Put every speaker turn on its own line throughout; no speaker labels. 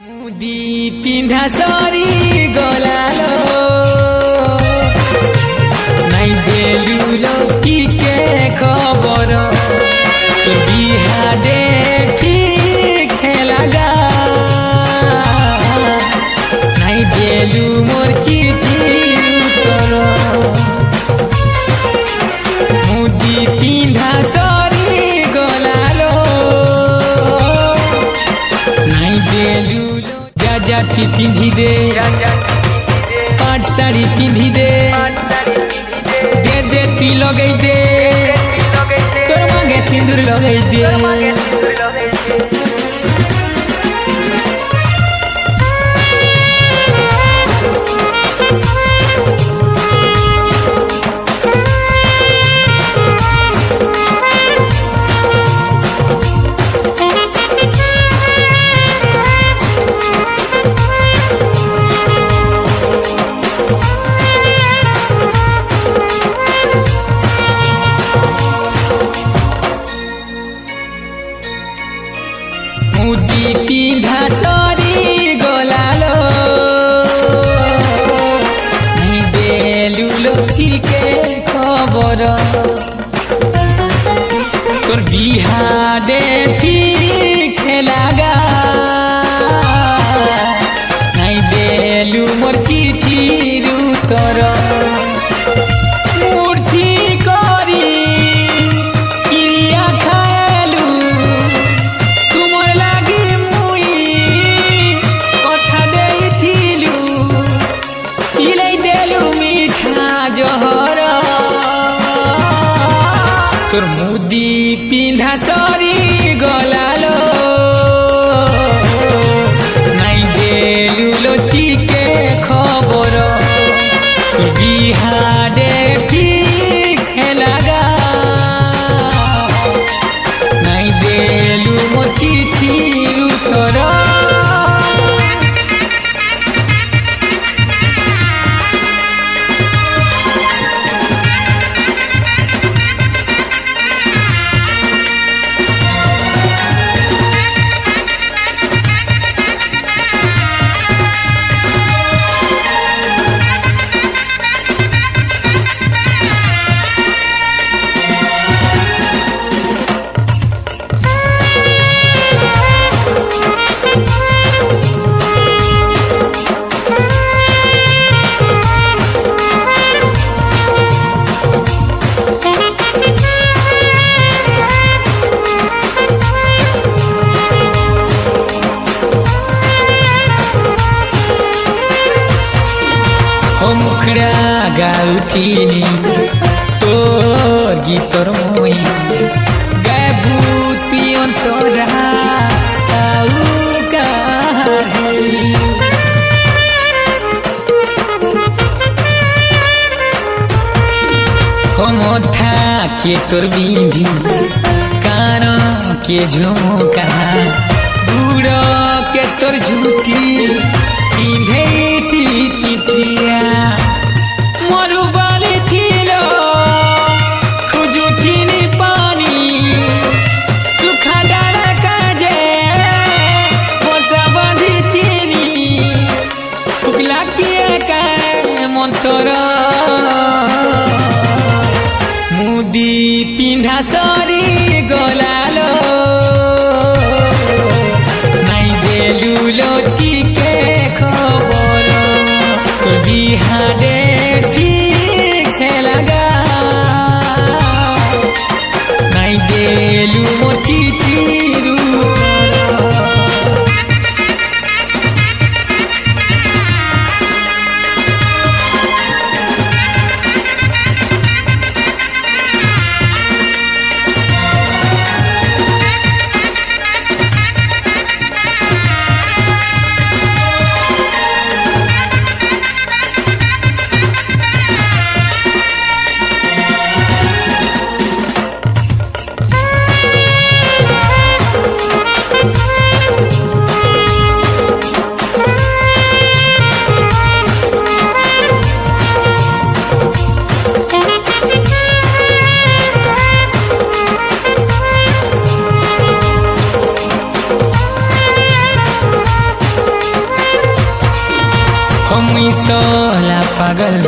मुदी पिंधा सरी गलालो नाई देलुलो की के खबर तो बिहाडे ठीक से लगा नाई देलु मोर चिठी उत्तर मुदी पिंधा सरी गलालो नाई देलु जाति पिंधी दे पाट साड़ी पिंधी दे दे ती लगई दे तोर मांगे सिंदूर लगई दे मुदी पिंधा सरी गलालो नहीं देलुलो की के खबर तोर बिहाडे ठीक से लगा नहीं देलु मोर चिठी उत्तर मूर्छी करी तोर मुदी पिंधा सरी गलालो नाई देलुलो टीके खबर तोर बिहाडे ठीक से लगा नाई देलु मोर चिठी उत्तर मुखड़ा गाउतीनी तोर गीतर मोई गाबुती अंतरा आउ काहली मथा के तोर बिंदी कान के झुमका बुढ़ के तोर झूठी पिंधे तितिया मरु बाले थिलो खुजुथिनी पानी सुखा डाला काजे बसा बांधी तिनी फुकला किया का मंतर मुदी पिंधा सरी गलालो नाई देलुलो टीके पागल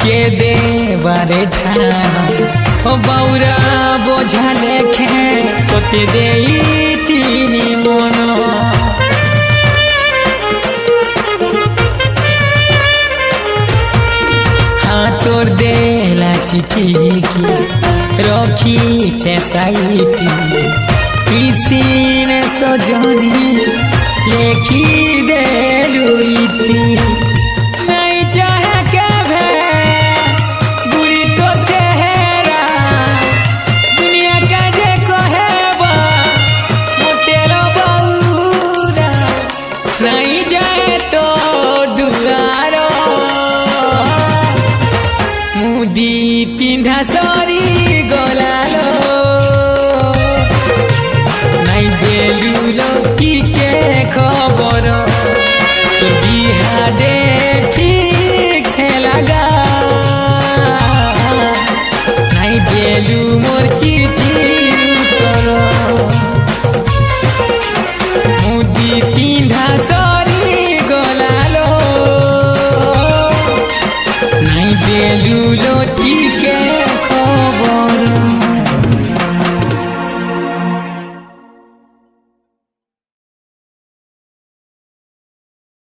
के दे बारे ठाना ओ बौरा बोझा लेखे तोते दे तीनी मोनो हाँ तोर देला चिठी की रखी छेसाई की किसी ने सजनी लेखी दे लुईती नहीं चाहे के भे बुरी तो चेहरा दुनिया का जे कहेबा मोटेलो बौरा नहीं जाए तो दुआरो मुदी पिंधा सरी गलालो नहीं देलू लोकी के खबर तो बिहा दे